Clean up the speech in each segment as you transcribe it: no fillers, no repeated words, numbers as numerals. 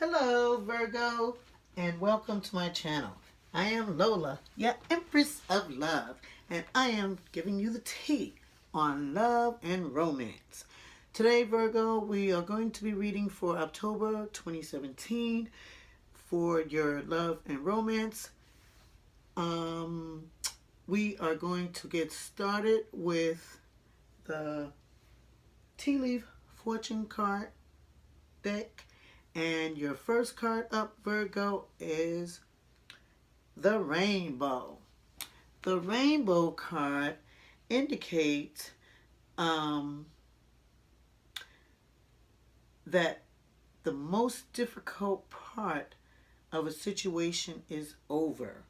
Hello, Virgo, and welcome to my channel. I am Lola, your Empress of Love, and I am giving you the tea on love and romance. Today, Virgo, we are going to be reading for October 2017 for your love and romance. We are going to get started with the tea leaf fortune card deck. And your first card up, Virgo, is the rainbow. The rainbow card indicates that the most difficult part of a situation is over.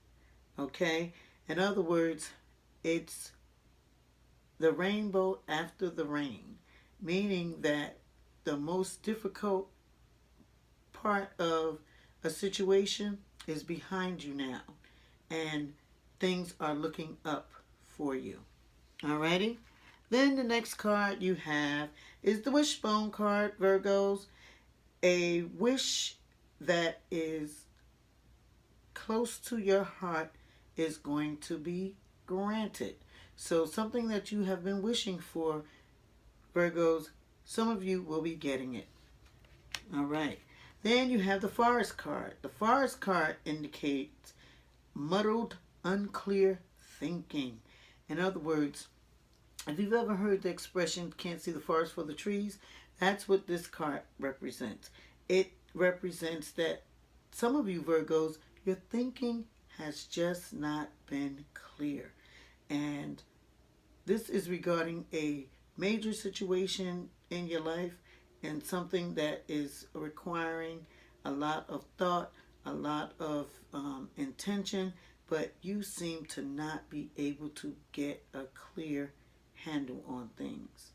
Okay? In other words, it's the rainbow after the rain, meaning that the most difficult part of a situation is behind you now, and things are looking up for you. Alrighty? Then the next card you have is the wishbone card, Virgos. A wish that is close to your heart is going to be granted. So something that you have been wishing for, Virgos, some of you will be getting it. Alright. Then you have the forest card. The forest card indicates muddled, unclear thinking. In other words, if you've ever heard the expression, can't see the forest for the trees, that's what this card represents. It represents that some of you Virgos, your thinking has just not been clear. And this is regarding a major situation in your life and something that is requiring a lot of thought, a lot of intention, but you seem to not be able to get a clear handle on things.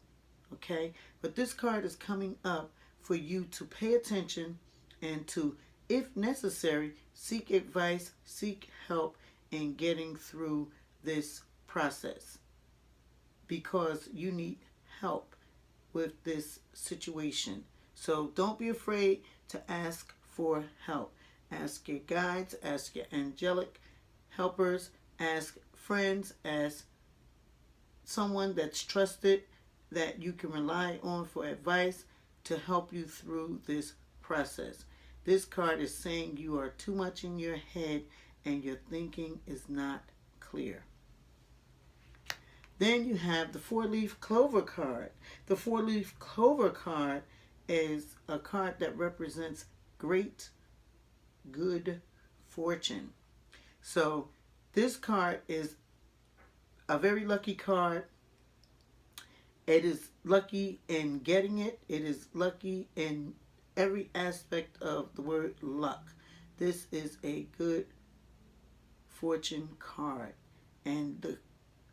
Okay? But this card is coming up for you to pay attention and to, if necessary, seek advice, seek help in getting through this process, because you need help with this situation. So don't be afraid to ask for help. Ask your guides, ask your angelic helpers, ask friends, ask someone that's trusted that you can rely on for advice to help you through this process. This card is saying you are too much in your head and your thinking is not clear. Then you have the four-leaf clover card. The four-leaf clover card is a card that represents great good fortune. So this card is a very lucky card. It is lucky in getting it. It is lucky in every aspect of the word luck. This is a good fortune card. And the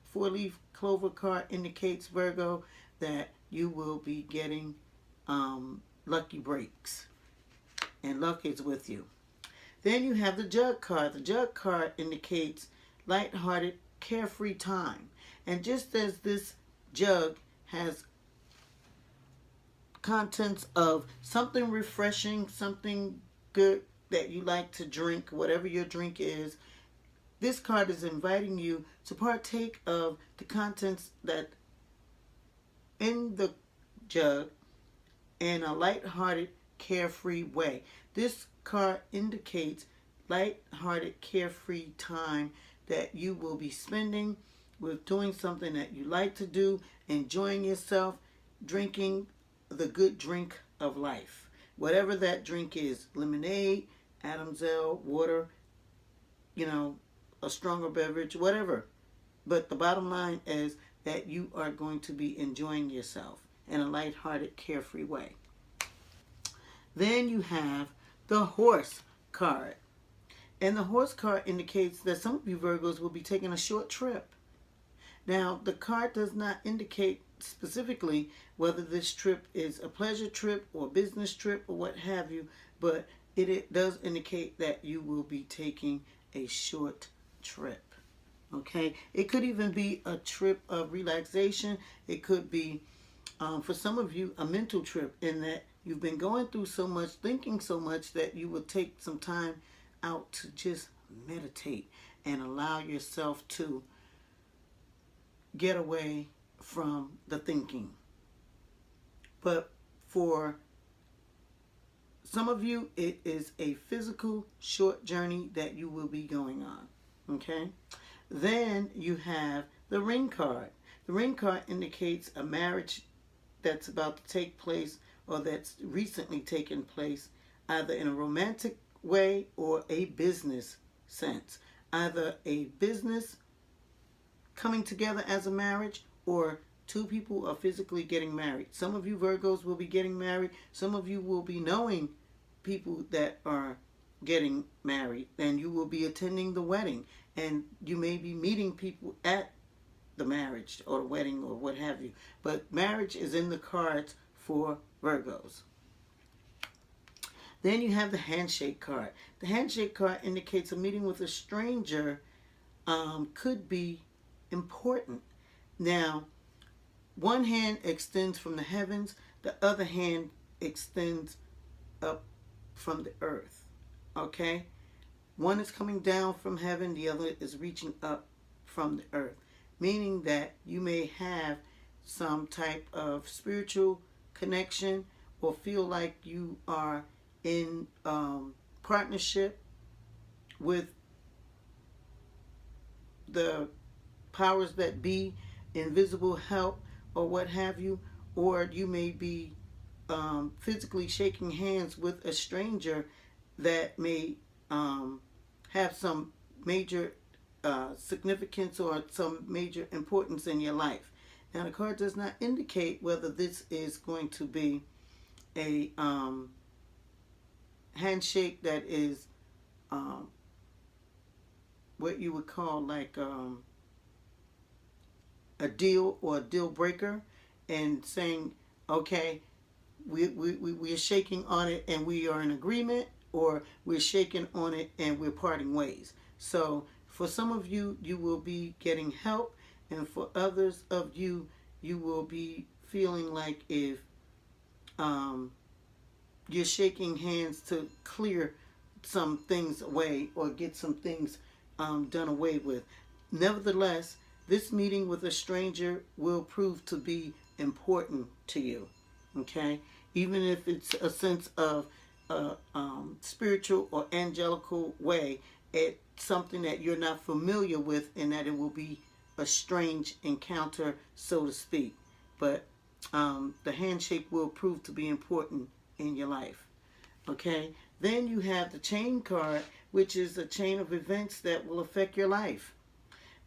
four-leaf clover card indicates, Virgo, that you will be getting lucky breaks. And luck is with you. Then you have the jug card. The jug card indicates lighthearted, carefree time. And just as this jug has contents of something refreshing, something good that you like to drink, whatever your drink is, this card is inviting you to partake of the contents that in the jug in a lighthearted, carefree way. This card indicates lighthearted, carefree time that you will be spending with doing something that you like to do, enjoying yourself, drinking the good drink of life. Whatever that drink is, lemonade, Adam's ale, water, a stronger beverage, whatever. But the bottom line is that you are going to be enjoying yourself in a lighthearted, carefree way. Then you have the horse card. And the horse card indicates that some of you Virgos will be taking a short trip. Now, the card does not indicate specifically whether this trip is a pleasure trip or business trip or what have you, but it does indicate that you will be taking a short trip. Okay? It could even be a trip of relaxation. It could be for some of you, a mental trip, in that you've been going through so much, thinking so much, that you will take some time out to just meditate and allow yourself to get away from the thinking. But for some of you, it is a physical short journey that you will be going on. Okay? Then you have the ring card. The ring card indicates a marriage that's about to take place, or that's recently taken place, either in a romantic way or a business sense. Either a business coming together as a marriage, or two people are physically getting married. Some of you Virgos will be getting married. Some of you will be knowing people that are getting married, and you will be attending the wedding, and you may be meeting people at the marriage or the wedding or what have you. But marriage is in the cards for Virgos. Then you have the handshake card. The handshake card indicates a meeting with a stranger could be important. Now, one hand extends from the heavens, the other hand extends up from the earth. Okay? One is coming down from heaven, the other is reaching up from the earth. Meaning that you may have some type of spiritual connection, or feel like you are in partnership with the powers that be, invisible help, or what have you. Or you may be physically shaking hands with a stranger that may have some major significance or some major importance in your life. Now, the card does not indicate whether this is going to be a handshake that is what you would call like a deal or a deal breaker, and saying, okay, we are shaking on it and we are in agreement, or we're shaking on it and we're parting ways. So for some of you, you will be getting help, and for others of you, you will be feeling like if you're shaking hands to clear some things away or get some things done away with. Nevertheless, this meeting with a stranger will prove to be important to you. Okay? Even if it's a sense of spiritual or angelical way, it's something that you're not familiar with, and that it will be a strange encounter, so to speak. But the handshake will prove to be important in your life. Okay? Then you have the chain card, which is a chain of events that will affect your life.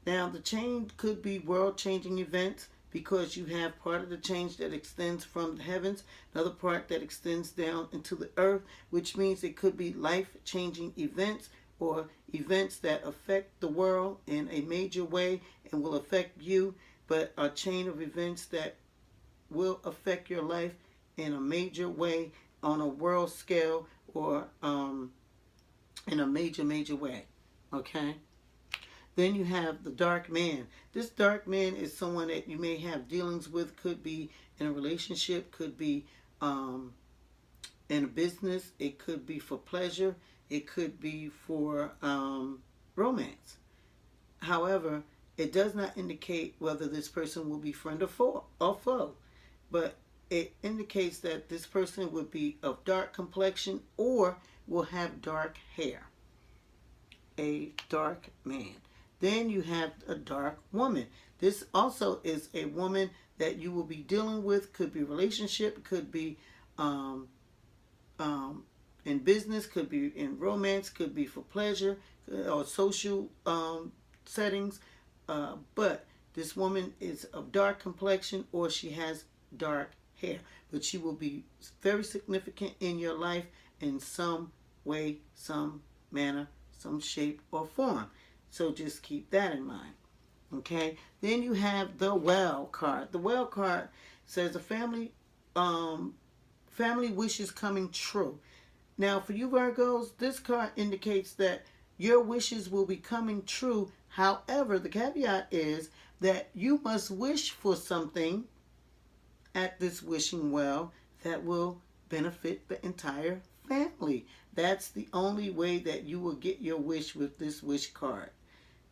Now, the chain could be world-changing events, because you have part of the change that extends from the heavens, another part that extends down into the earth, which means it could be life-changing events, or events that affect the world in a major way and will affect you, but a chain of events that will affect your life in a major way on a world scale, or in a major way. Okay? Then you have the dark man. This dark man is someone that you may have dealings with. Could be in a relationship, could be in a business, it could be for pleasure, it could be for romance. However, it does not indicate whether this person will be friend or foe. But it indicates that this person would be of dark complexion or will have dark hair. A dark man. Then you have a dark woman. This also is a woman that you will be dealing with. Could be relationship, could be in business, could be in romance, could be for pleasure or social settings. But this woman is of dark complexion, or she has dark hair. But she will be very significant in your life in some way, some manner, some shape or form. So just keep that in mind. Okay? Then you have the Well card. The Well card says a family wishes coming true. Now, for you Virgos, this card indicates that your wishes will be coming true. However, the caveat is that you must wish for something at this wishing well that will benefit the entire family. That's the only way that you will get your wish with this wish card.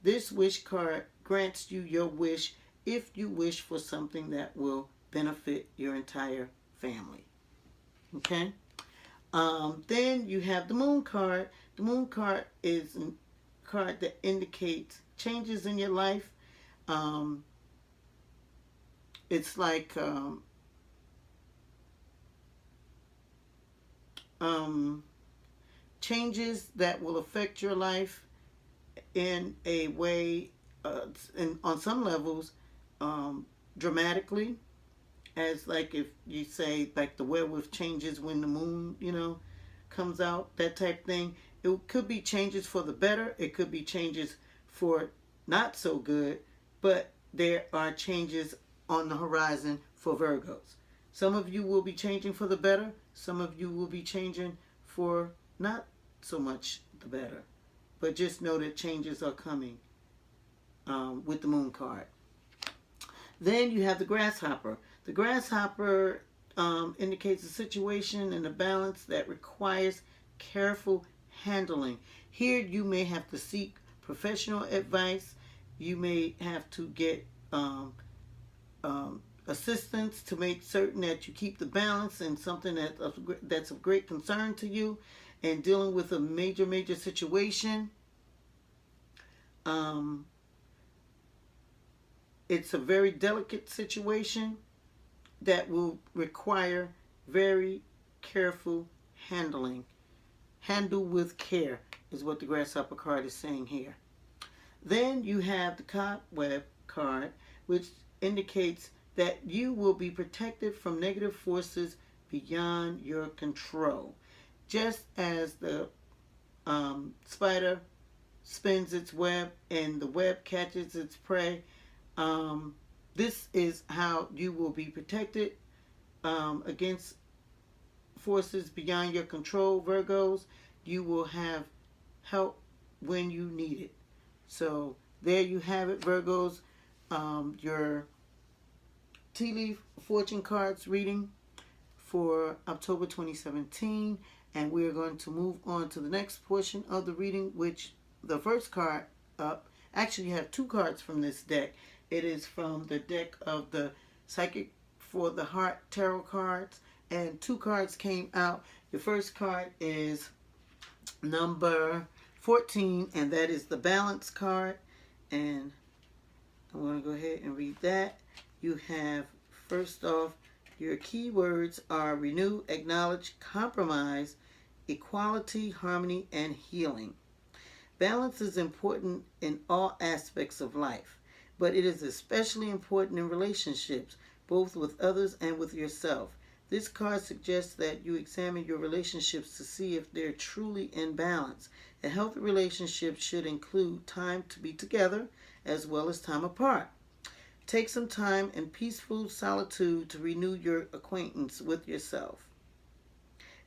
This wish card grants you your wish if you wish for something that will benefit your entire family. Okay? Then you have the moon card. The moon card is a card that indicates changes in your life. It's like changes that will affect your life in a way, and on some levels, dramatically. As like if you say like the werewolf changes when the moon, comes out, that type thing. It could be changes for the better. It could be changes for not so good, but there are changes on the horizon for Virgos. Some of you will be changing for the better. Some of you will be changing for not so much the better. But just know that changes are coming with the moon card. Then you have the grasshopper. The grasshopper indicates a situation and a balance that requires careful handling. Here you may have to seek professional advice. You may have to get assistance to make certain that you keep the balance in something that's of great concern to you, and dealing with a major situation. It's a very delicate situation that will require very careful handling. Handle with care is what the grasshopper card is saying here. Then you have the cobweb card, which indicates that you will be protected from negative forces beyond your control. Just as the spider spins its web and the web catches its prey, this is how you will be protected against forces beyond your control, Virgos. You will have help when you need it. So there you have it, Virgos. Your tea leaf fortune cards reading for October 2017. And we're going to move on to the next portion of the reading, which the first card up, actually you have two cards from this deck. It is from the deck of the Psychic for the Heart tarot cards, and two cards came out. The first card is number 14, and that is the Balance card. And I'm going to go ahead and read that. You have, first off, your keywords are renew, acknowledge, compromise, equality, harmony, and healing. Balance is important in all aspects of life, but it is especially important in relationships, both with others and with yourself. This card suggests that you examine your relationships to see if they're truly in balance. A healthy relationship should include time to be together as well as time apart. Take some time in peaceful solitude to renew your acquaintance with yourself.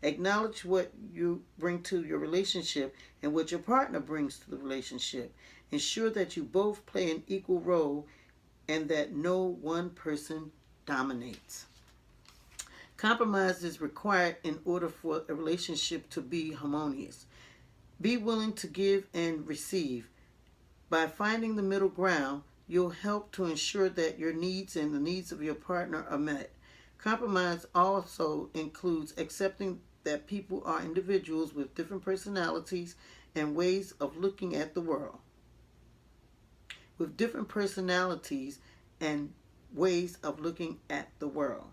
Acknowledge what you bring to your relationship and what your partner brings to the relationship. Ensure that you both play an equal role and that no one person dominates. Compromise is required in order for a relationship to be harmonious. Be willing to give and receive. By finding the middle ground, you'll help to ensure that your needs and the needs of your partner are met. Compromise also includes accepting that people are individuals with different personalities and ways of looking at the world. With different personalities and ways of looking at the world.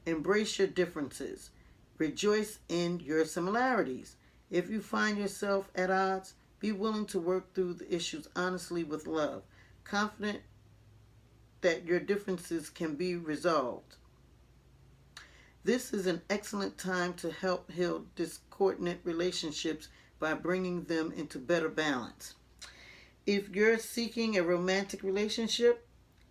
Embrace your differences. Rejoice in your similarities. If you find yourself at odds, be willing to work through the issues honestly with love, confident that your differences can be resolved. This is an excellent time to help heal discordant relationships by bringing them into better balance. If you're seeking a romantic relationship,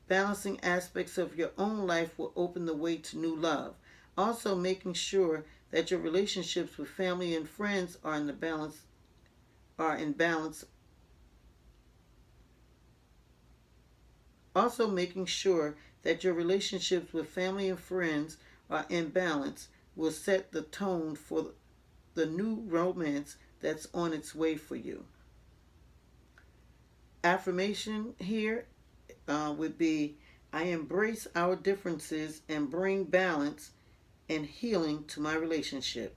balancing aspects of your own life will open the way to new love. Also, making sure that your relationships with family and friends are in balance. Also, making sure that your relationships with family and friends are in balance will set the tone for the new romance that's on its way for you. Affirmation here would be, I embrace our differences and bring balance and healing to my relationship.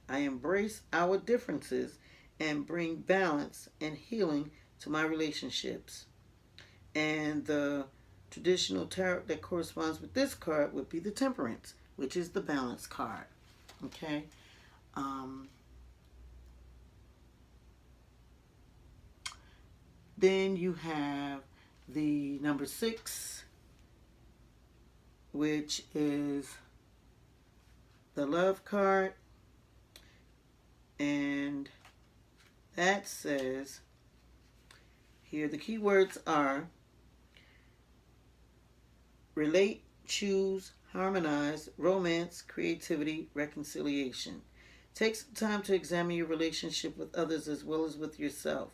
I embrace our differences and bring balance and healing to my relationships. And the traditional tarot that corresponds with this card would be the Temperance, which is the balance card. Okay. Then you have the number 6, which is the Love card. And that says, here the key words are relate, choose, harmonize, romance, creativity, reconciliation. Take some time to examine your relationship with others as well as with yourself.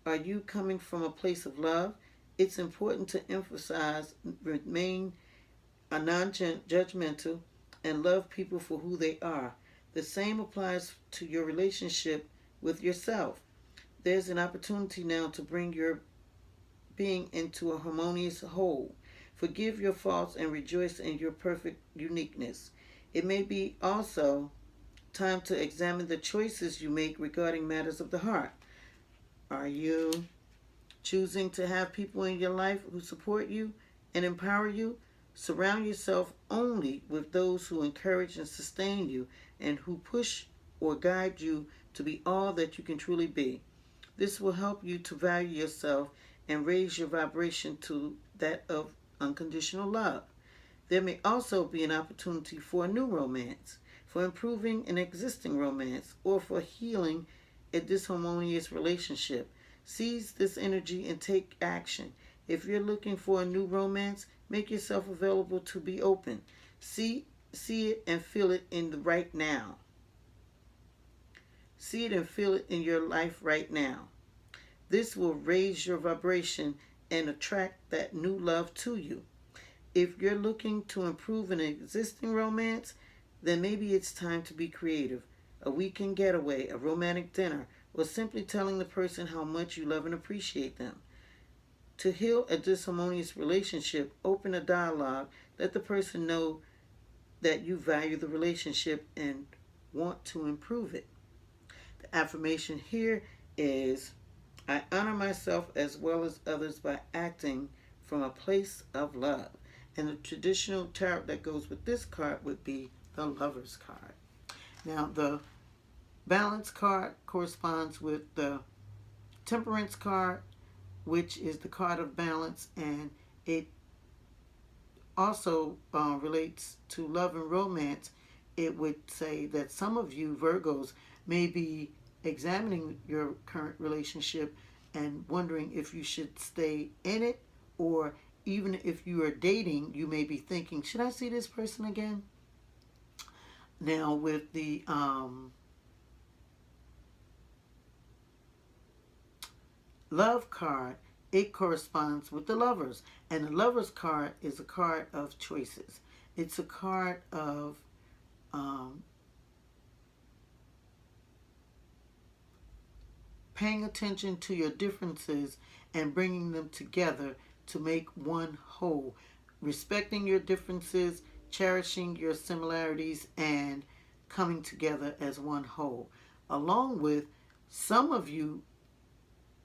Are you coming from a place of love? It's important to emphasize, remain non-judgmental, and love people for who they are. The same applies to your relationship with yourself. There's an opportunity now to bring your being into a harmonious whole. Forgive your faults and rejoice in your perfect uniqueness. It may be also time to examine the choices you make regarding matters of the heart. Are you choosing to have people in your life who support you and empower you? Surround yourself only with those who encourage and sustain you and who push or guide you to be all that you can truly be. This will help you to value yourself and raise your vibration to that of unconditional love. There may also be an opportunity for a new romance, for improving an existing romance, or for healing a disharmonious relationship. Seize this energy and take action. If you're looking for a new romance, make yourself available to be open. See it and feel it in the right now. See it and feel it in your life right now. This will raise your vibration and attract that new love to you. If you're looking to improve an existing romance, then maybe it's time to be creative. A weekend getaway, a romantic dinner, or simply telling the person how much you love and appreciate them. To heal a disharmonious relationship, open a dialogue. Let the person know that you value the relationship and want to improve it. The affirmation here is, I honor myself as well as others by acting from a place of love. And the traditional tarot that goes with this card would be the Lover's card. Now, the Balance card corresponds with the Temperance card, which is the card of balance, and it also relates to love and romance. It would say that some of you Virgos may be examining your current relationship and wondering if you should stay in it, or even if you are dating, you may be thinking, should I see this person again? Now, with the Love card, it corresponds with the Lovers. And the Lovers card is a card of choices. It's a card of paying attention to your differences and bringing them together to make one whole. Respecting your differences, cherishing your similarities, and coming together as one whole. Along with, some of you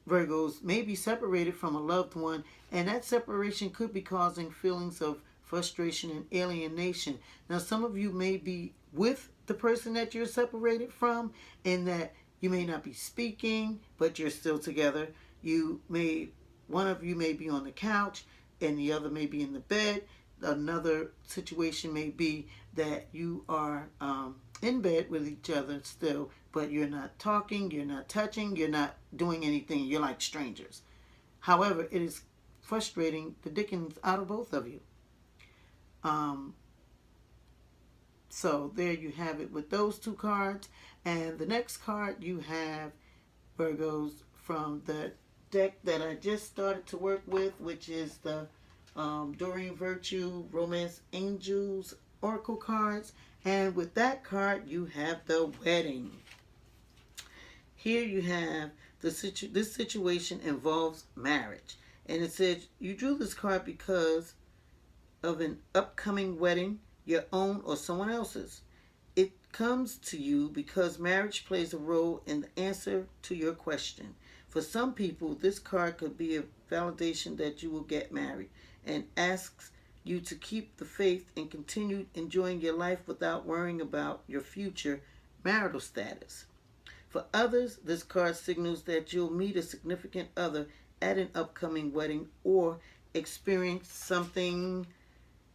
Virgos may be separated from a loved one, and that separation could be causing feelings of frustration and alienation. Now, some of you may be with the person that you're separated from, in that you may not be speaking, but you're still together. One of you may be on the couch, and the other may be in the bed. Another situation may be that you are in bed with each other still, but you're not talking, you're not touching, you're not doing anything. You're like strangers. However, it is frustrating the dickens out of both of you. So there you have it with those two cards. And the next card you have, Virgos, from the deck that I just started to work with, which is the Doreen Virtue, Romance Angels, Oracle cards. And with that card, you have the wedding. Here you have this situation involves marriage. And it says you drew this card because of an upcoming wedding, your own or someone else's. It comes to you because marriage plays a role in the answer to your question. For some people, this card could be a validation that you will get married and asks you to keep the faith and continue enjoying your life without worrying about your future marital status. For others, this card signals that you'll meet a significant other at an upcoming wedding or experience something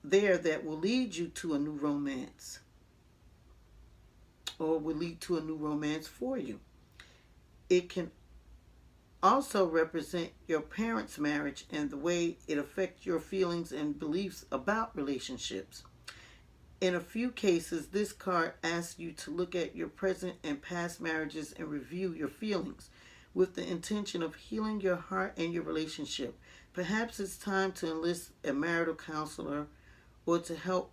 there that will lead you to a new romance or will lead to a new romance for you. It can also represent your parents' marriage and the way it affects your feelings and beliefs about relationships. In a few cases, this card asks you to look at your present and past marriages and review your feelings with the intention of healing your heart and your relationship. Perhaps it's time to enlist a marital counselor or to help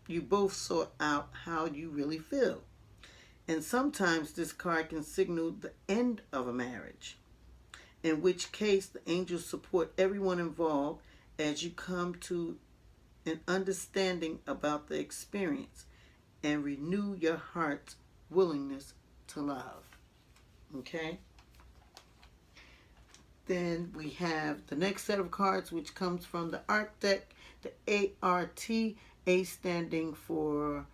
you both sort out how you really feel. And sometimes this card can signal the end of a marriage, in which case the angels support everyone involved as you come to an understanding about the experience and renew your heart's willingness to love. Okay? Then we have the next set of cards, which comes from the Art deck, the ART, A standing for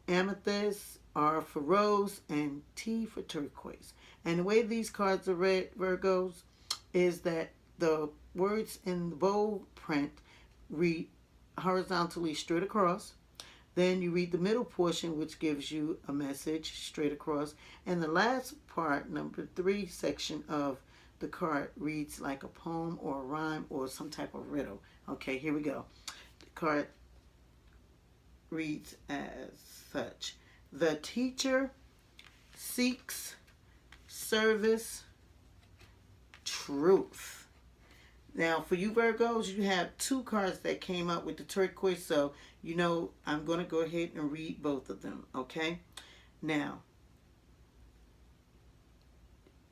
amethyst, R for rose, and T for turquoise. And the way these cards are read, Virgos, is that the words in the bold print read horizontally straight across. Then you read the middle portion, which gives you a message straight across. And the last part, number 3 section of the card, reads like a poem or a rhyme or some type of riddle. Okay, here we go. The card reads as such. The teacher seeks service truth. Now, for you Virgos, you have 2 cards that came out with the turquoise, so you know I'm going to go ahead and read both of them, okay? Now,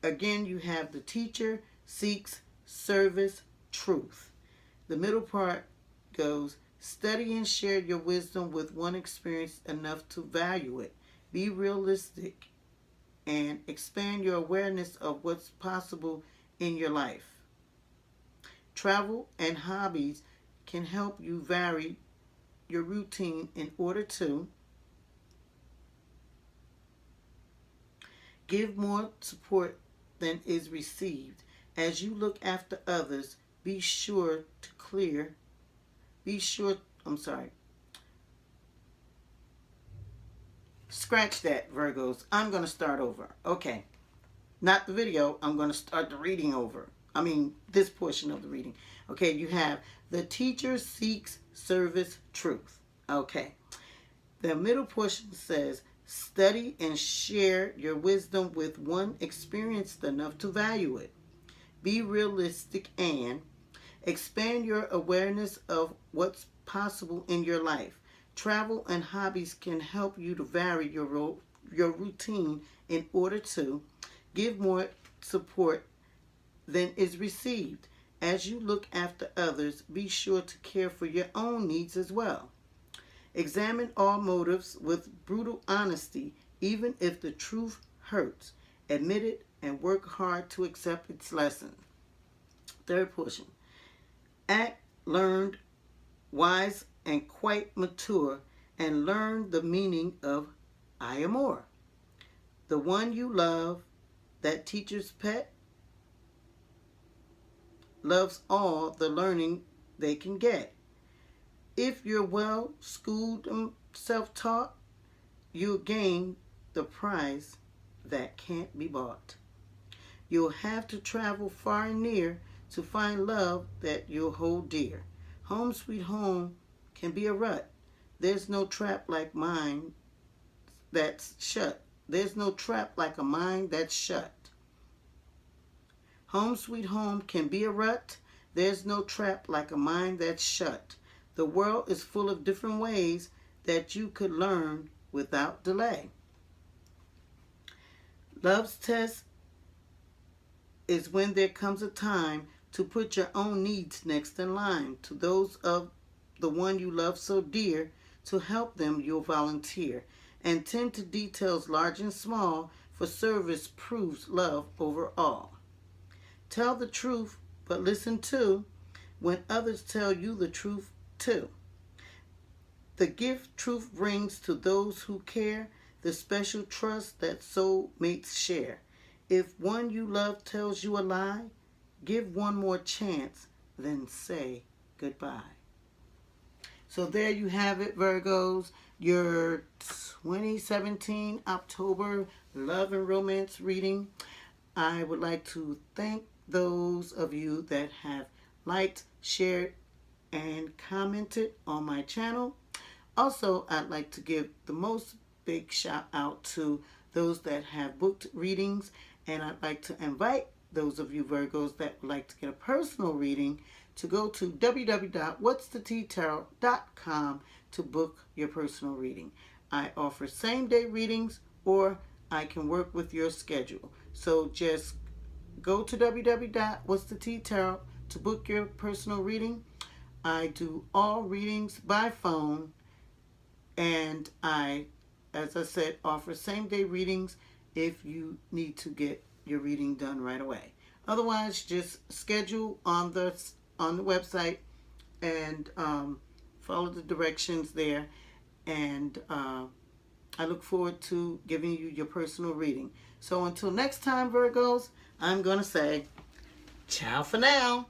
again, you have the teacher seeks service truth. The middle part goes, study and share your wisdom with one experienced enough to value it. Be realistic and expand your awareness of what's possible in your life. Travel and hobbies can help you vary your routine in order to give more support than is received. As you look after others, be sure to clear, scratch that, Virgos. I'm going to start over. Okay. Not the video. I'm going to start the reading over. I mean, this portion of the reading. Okay, you have the teacher seeks service truth. Okay. The middle portion says, study and share your wisdom with one experienced enough to value it. Be realistic and expand your awareness of what's possible in your life. Travel and hobbies can help you to vary your routine in order to give more support than is received. As you look after others, be sure to care for your own needs as well. Examine all motives with brutal honesty, even if the truth hurts. Admit it and work hard to accept its lesson. Third portion. Act learned, wise, and quite mature, and learn the meaning of I am more. The one you love, that teacher's pet, loves all the learning they can get. If you're well schooled and self-taught, you'll gain the prize that can't be bought. You'll have to travel far and near to find love that you'll hold dear. Home sweet home can be a rut. There's no trap like mine that's shut. There's no trap like a mind that's shut. Home sweet home can be a rut. There's no trap like a mind that's shut. The world is full of different ways that you could learn without delay. Love's test is when there comes a time to put your own needs next in line to those of the one you love so dear. To help them, you'll volunteer and tend to details large and small, for service proves love over all. Tell the truth, but listen too when others tell you the truth too. The gift truth brings to those who care, the special trust that soulmates share. If one you love tells you a lie, give one more chance, then say goodbye. So there you have it, Virgos. Your 2017 October love and romance reading. I would like to thank those of you that have liked, shared, and commented on my channel. Also, I'd like to give the most big shout out to those that have booked readings, and I'd like to invite those of you Virgos that would like to get a personal reading to go to www.whatstheteatarot.com to book your personal reading. I offer same-day readings, or I can work with your schedule. So just go to www.whatstheteatarot to book your personal reading. I do all readings by phone, and I, as I said, offer same-day readings if you need to get your reading done right away. Otherwise, just schedule on the website and follow the directions there. And I look forward to giving you your personal reading. So until next time, Virgos, I'm going to say ciao for now.